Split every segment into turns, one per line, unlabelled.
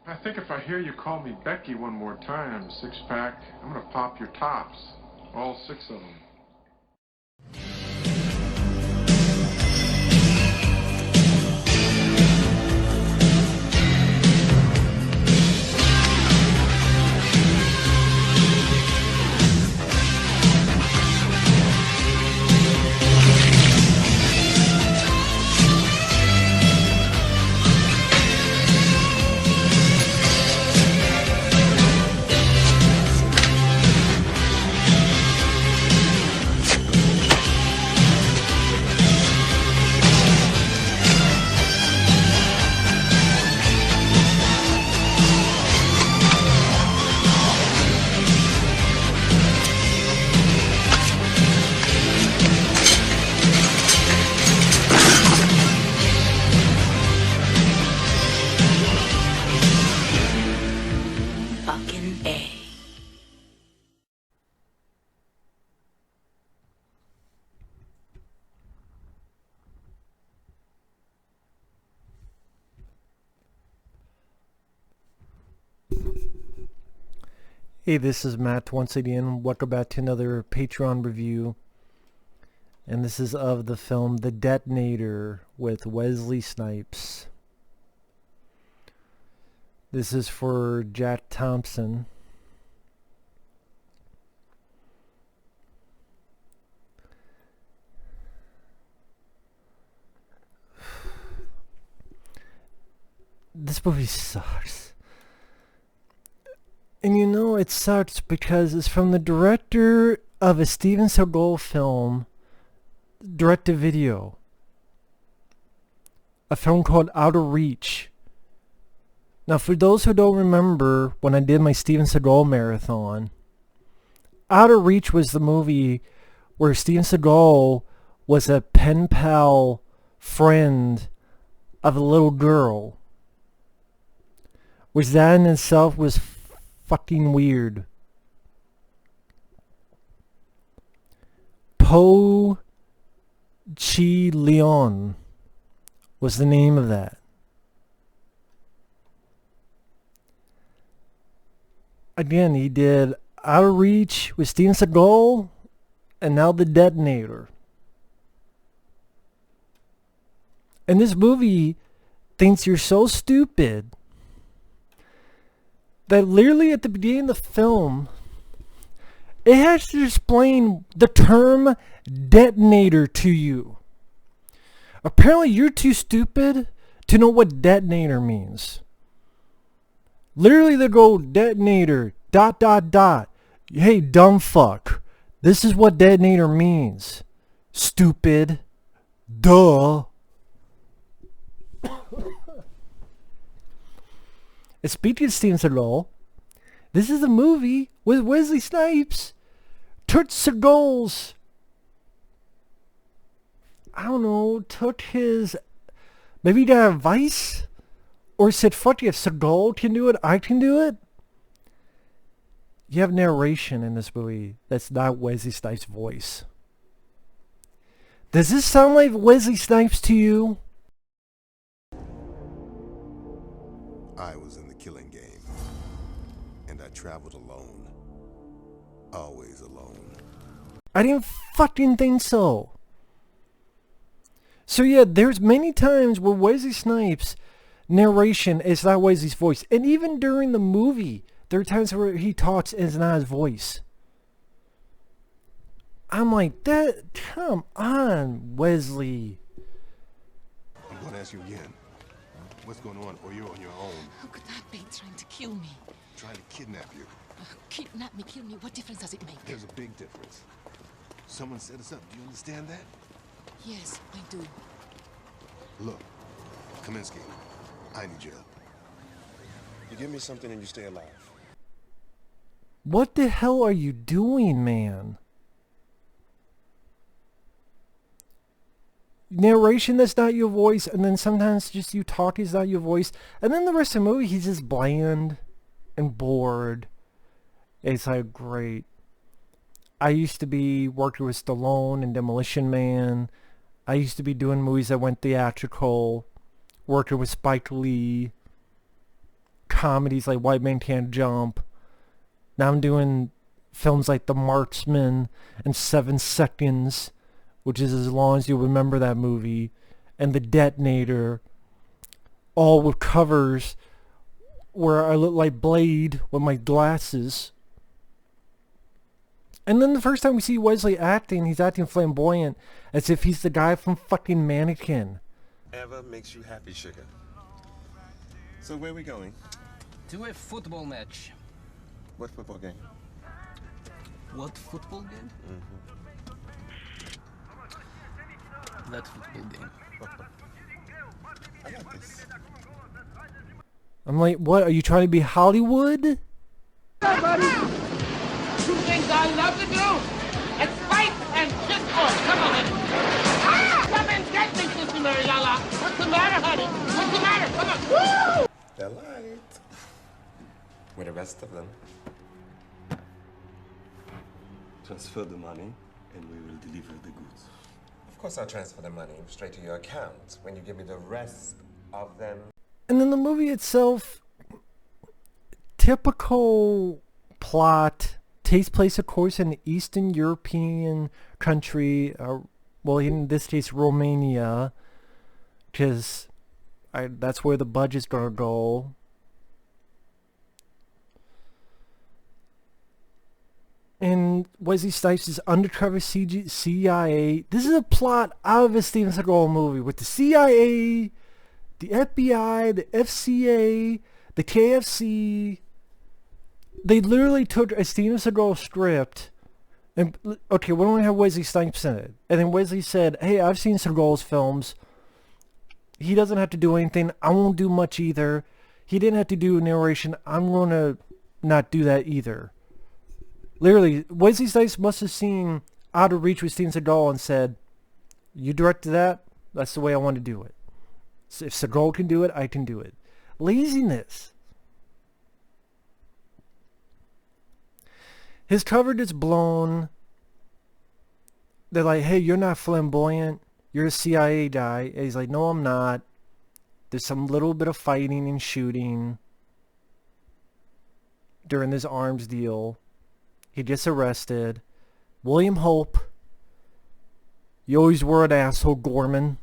I think if I hear you call me Becky one more time, six-pack, I'm gonna pop your tops. All six of them.
Hey, this is Matt once again. Welcome back to another Patreon review. And this is of the film The Detonator with Wesley Snipes. This is for Jack Thompson. This movie sucks. And you know it sucks because it's from the director of a Steven Seagal film, direct-to-video. A film called Outer Reach. Now for those who don't remember when I did my Steven Seagal marathon, Outer Reach was the movie where Steven Seagal was a pen pal friend of a little girl. Which that in itself was fucking weird. Po Chih Leong was the name of that. Again, he did Outer Reach with Steven Seagal and now The Detonator. And this movie thinks you're so stupid that literally at the beginning of the film, it has to explain the term detonator to you. Apparently you're too stupid to know what detonator means. Literally they go detonator, ... Hey, dumb fuck. This is what detonator means. Stupid. Duh. And speaking of Steven Seagal, this is a movie with Wesley Snipes. Took Seagal's, I don't know, took his, maybe he got advice? Or said, fuck it, if Seagal can do it, I can do it? You have narration in this movie that's not Wesley Snipes' voice. Does this sound like Wesley Snipes to you?
I was in the killing game, and I traveled alone. Always alone.
I didn't fucking think so. So yeah, there's many times where Wesley Snipes' narration is not Wesley's voice. And even during the movie, there are times where he talks and it's not his voice. I'm like, that, come on, Wesley.
I'm going to ask you again. What's going on, or you're on your own?
How could that be trying to kill me?
Trying to kidnap you.
Kidnap me, kill me, what difference does it make?
There's a big difference. Someone set us up. Do you understand that?
Yes, I do.
Look, Kaminsky, I need your help. You give me something and you stay alive.
What the hell are you doing, man? Narration that's not your voice, and then sometimes just you talk is not your voice, and then the rest of the movie he's just bland and bored. It's like, great. I used to be working with Stallone and Demolition Man. I used to be doing movies that went theatrical, working with Spike Lee. comedies like White Man Can't Jump. Now I'm doing films like The Marksman and 7 Seconds, which is as long as you remember that movie, and The Detonator, all with covers where I look like Blade with my glasses. And then the first time we see Wesley acting, he's acting flamboyant as if he's the guy from fucking Mannequin.
Ever makes you happy, sugar. So where are we going?
To a football match.
What football game?
What football game? That football game.
I got this.
I'm like, what? Are you trying to be Hollywood?
Two things I love to do. It's fight and kiss boys. Come on, honey. Ah! Come and get me, Sissy Mary Lala. What's the matter, honey? What's the matter? Come on. Woo!
They're light. With the rest of them.
Transfer the money, and we will deliver the goods.
Of course I'll transfer the money straight to your account when you give me the rest of them.
And then the movie itself, typical plot, takes place, of course, in an Eastern European country, well, in this case, Romania, because that's where the budget's gonna go. And Wesley Snipes is undercover CIA. This is a plot out of a Steven Seagal movie with the CIA, the FBI, the FCA, the KFC. They literally took a Steven Seagal script and, okay, we don't have Wesley Snipes in it. And then Wesley said, hey, I've seen Seagal's films. He doesn't have to do anything. I won't do much either. He didn't have to do narration. I'm going to not do that either. Literally, Wesley Snipes must have seen Out of Reach with Steven Seagal and said, you directed that? That's the way I want to do it. So if Seagal can do it, I can do it. Laziness. His cover gets blown. They're like, hey, you're not flamboyant. You're a CIA guy. And he's like, no, I'm not. There's some little bit of fighting and shooting during this arms deal. He gets arrested. William Hope. You always were an asshole, Gorman.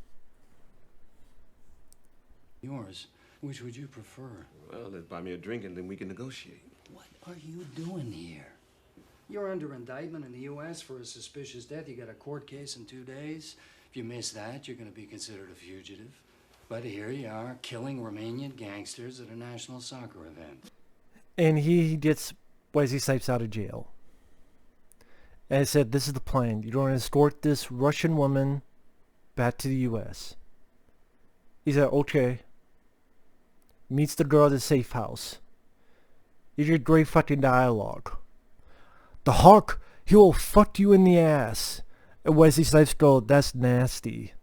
Yours. Which would you prefer?
Well, let's buy me a drink and then we can negotiate.
What are you doing here? You're under indictment in the U.S. for a suspicious death. You got a court case in 2 days. If you miss that, you're going to be considered a fugitive. But here you are, killing Romanian gangsters at a national soccer event.
And he gets Wesley Snipes out of jail. And I said, this is the plan. You're going to escort this Russian woman back to the U.S. He said, okay. Meets the girl at the safe house. You get great fucking dialogue. The Hawk, he will fuck you in the ass. And Wesley Snipes goes, that's nasty.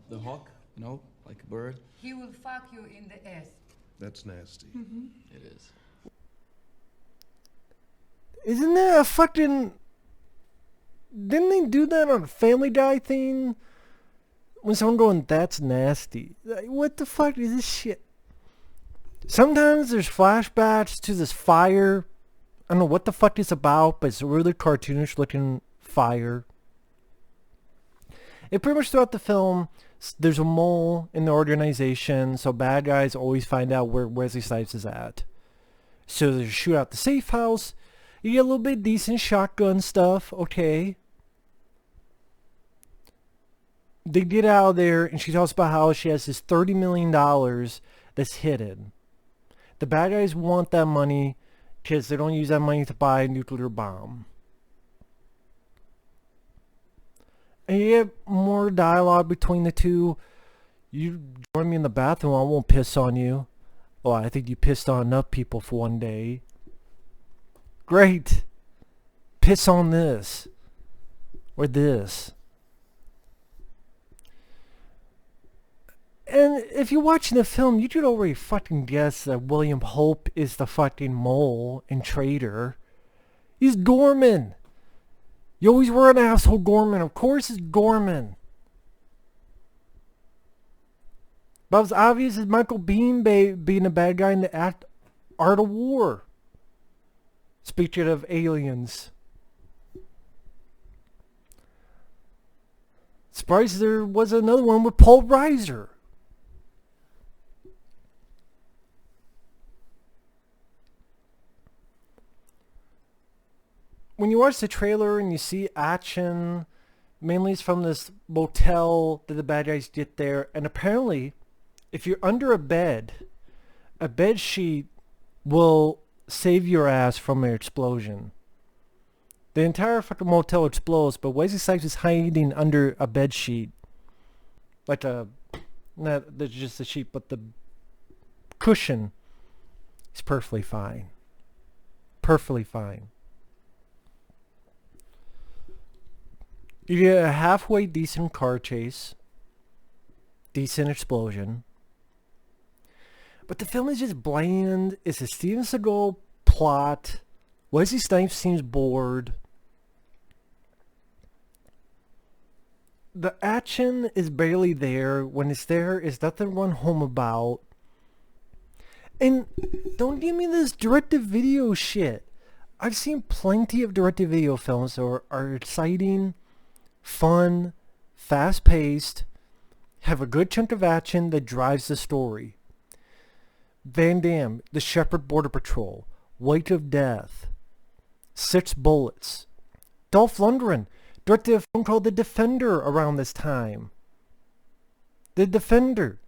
The hawk, you know, like a bird.
He will fuck you in the ass.
That's nasty.
It is.
Isn't that a fucking... Didn't they do that on a Family Guy thing? When someone going, that's nasty. Like, what the fuck is this shit? Sometimes there's flashbacks to this fire. I don't know what the fuck it's about, but it's a really cartoonish looking fire. It pretty much throughout the film, there's a mole in the organization, so bad guys always find out where Wesley Snipes is at. So they shoot out the safe house. You get a little bit decent shotgun stuff, okay. They get out of there, and she talks about how she has this $30 million that's hidden. The bad guys want that money because they don't use that money to buy a nuclear bomb. And you get more dialogue between the two. You join me in the bathroom, I won't piss on you. Oh, I think you pissed on enough people for one day. Great. Piss on this. Or this. And if you're watching the film, you could already fucking guess that William Hope is the fucking mole and traitor. He's Gorman. You always were an asshole, Gorman. Of course it's Gorman. But it was obvious as Michael Biehn being a bad guy in the act Art of War. Speaking of aliens. Surprised there was another one with Paul Reiser. When you watch the trailer and you see action, mainly it's from this motel that the bad guys get there, and apparently if you're under a bed sheet will save your ass from an explosion. The entire fucking motel explodes, but Wesley Snipes is hiding under a bed sheet. Like not just a sheet, but the cushion. He's perfectly fine. Perfectly fine. You get a halfway decent car chase. Decent explosion. But the film is just bland. It's a Steven Seagal plot. Wesley Snipes seems bored. The action is barely there. When it's there, it's nothing to run home about. And don't give me this direct-to-video shit. I've seen plenty of direct-to-video films that are exciting, fun, fast-paced, have a good chunk of action that drives the story. Van Damme, The Shepherd Border Patrol, Weight of Death, 6 Bullets. Dolph Lundgren directed a film called The Defender around this time. The Defender.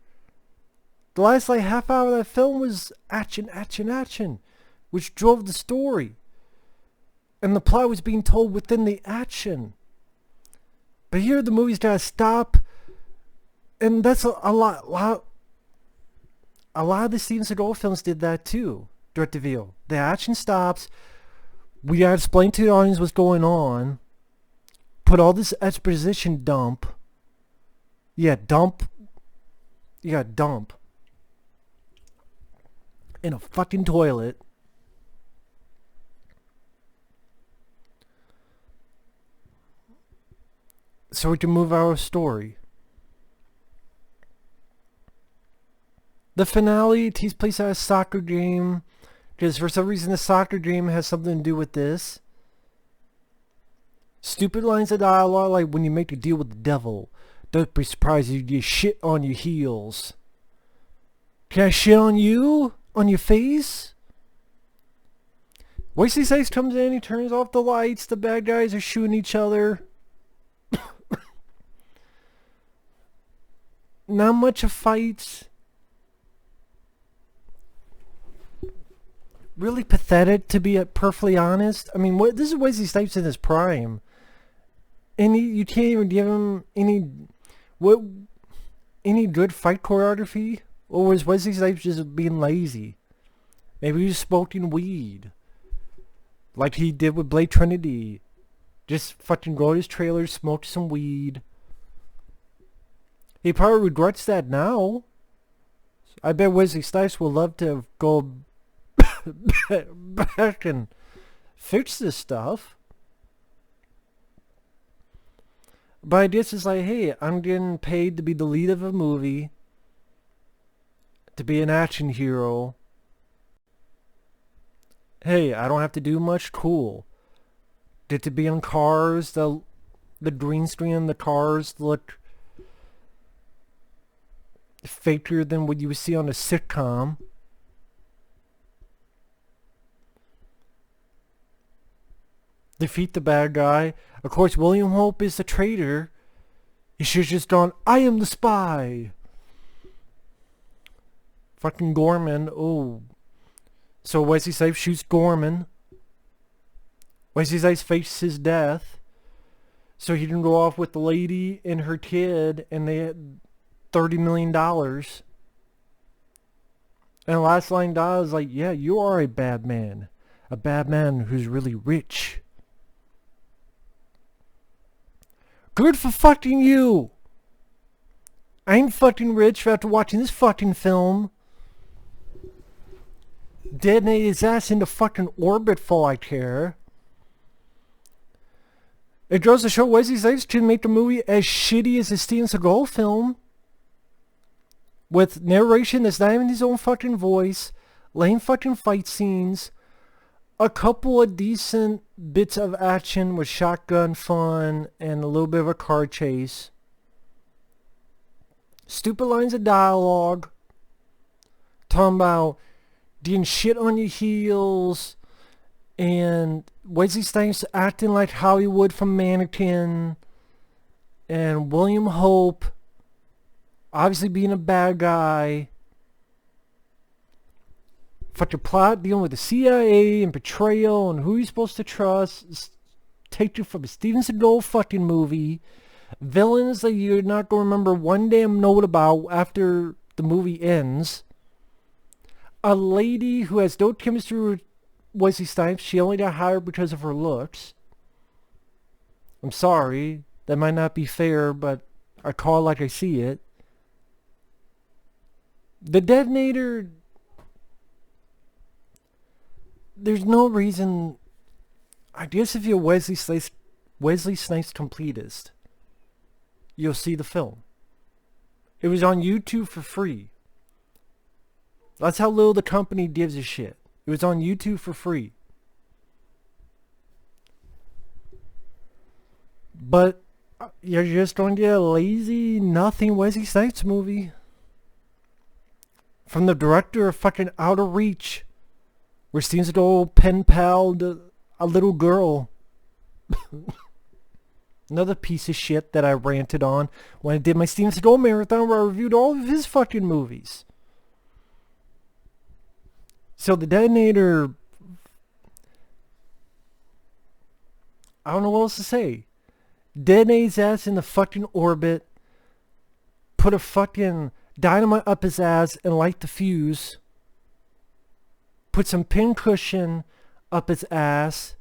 The last like half hour of that film was action, action, action, which drove the story. And the plot was being told within the action. But here the movie's gotta stop, and that's a lot of the Steven Seagal films did that too. Direct to video. The action stops. We gotta explain to the audience what's going on. Put all this exposition dump. Yeah, dump. You gotta dump. In a fucking toilet. So we can move our story. The finale takes place at a soccer game, because for some reason the soccer game has something to do with this. Stupid lines of dialogue like when you make a deal with the devil, don't be surprised if you get shit on your heels. Can I shit on you? On your face? Wesley Snipes comes in, he turns off the lights, the bad guys are shooting each other. Not much of fights. Really pathetic, to be perfectly honest. I mean, this is Wesley Snipes in his prime, and you can't even give him any good fight choreography. Or was Wesley Snipes just being lazy? Maybe he was smoking weed, like he did with Blade Trinity. Just fucking go to his trailer, smoke some weed. He probably regrets that now. I bet Wesley Snipes would love to go back and fix this stuff. But I guess it's like, hey, I'm getting paid to be the lead of a movie, to be an action hero. Hey, I don't have to do much. Cool. Get to be on cars. The green screen on the cars look faker than what you would see on a sitcom. Defeat the bad guy. Of course, William Hope is the traitor. He should have just gone, I am the spy. Fucking Gorman. Oh. So Wesley Snipes shoots Gorman. Wesley Snipes faces death. So he can go off with the lady and her kid, and they had $30 million. And the last line dies is like, yeah, you are a bad man. A bad man who's really rich. Good for fucking you. I ain't fucking rich after watching this fucking film. Detonate his ass into fucking orbit for all I care. It goes to show Wesley Snipes can make the movie as shitty as a Steven Seagal film. With narration that's not even his own fucking voice. lame fucking fight scenes, a couple of decent bits of action with shotgun fun and a little bit of a car chase, stupid lines of dialogue, talking about getting shit on your heels, and Wesley Snipes acting like Hollywood from Mannequin, and William Hope obviously being a bad guy. Fucking plot dealing with the CIA and betrayal and who you're supposed to trust. Take you from a Steven Seagal fucking movie. Villains that you're not going to remember one damn note about after the movie ends. A lady who has no chemistry with Wesley Snipes. She only got hired because of her looks. I'm sorry. That might not be fair, but I call it like I see it. The Detonator... There's no reason... I guess if you're Wesley Snipes completist, you'll see the film. It was on YouTube for free. That's how little the company gives a shit. It was on YouTube for free. But you're just going to get a lazy, nothing Wesley Snipes movie. From the director of fucking Outer Reach, where Steven Seagal pen palled a little girl. Another piece of shit that I ranted on when I did my Steven Seagal marathon where I reviewed all of his fucking movies. So the Detonator... I don't know what else to say. Detonate his ass in the fucking orbit. Put a fucking dynamite up his ass and light the fuse. Put some pincushion up his ass.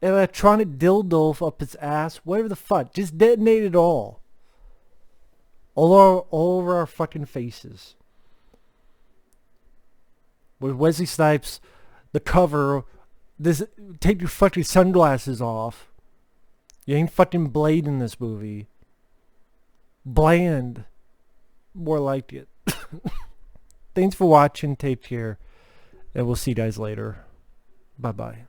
Electronic dildo up his ass. Whatever the fuck. Just detonate it all. All over our fucking faces. With Wesley Snipes, the cover, this, take your fucking sunglasses off. You ain't fucking Blade in this movie. Bland. More like it. Thanks for watching. Take care. And we'll see you guys later. Bye-bye.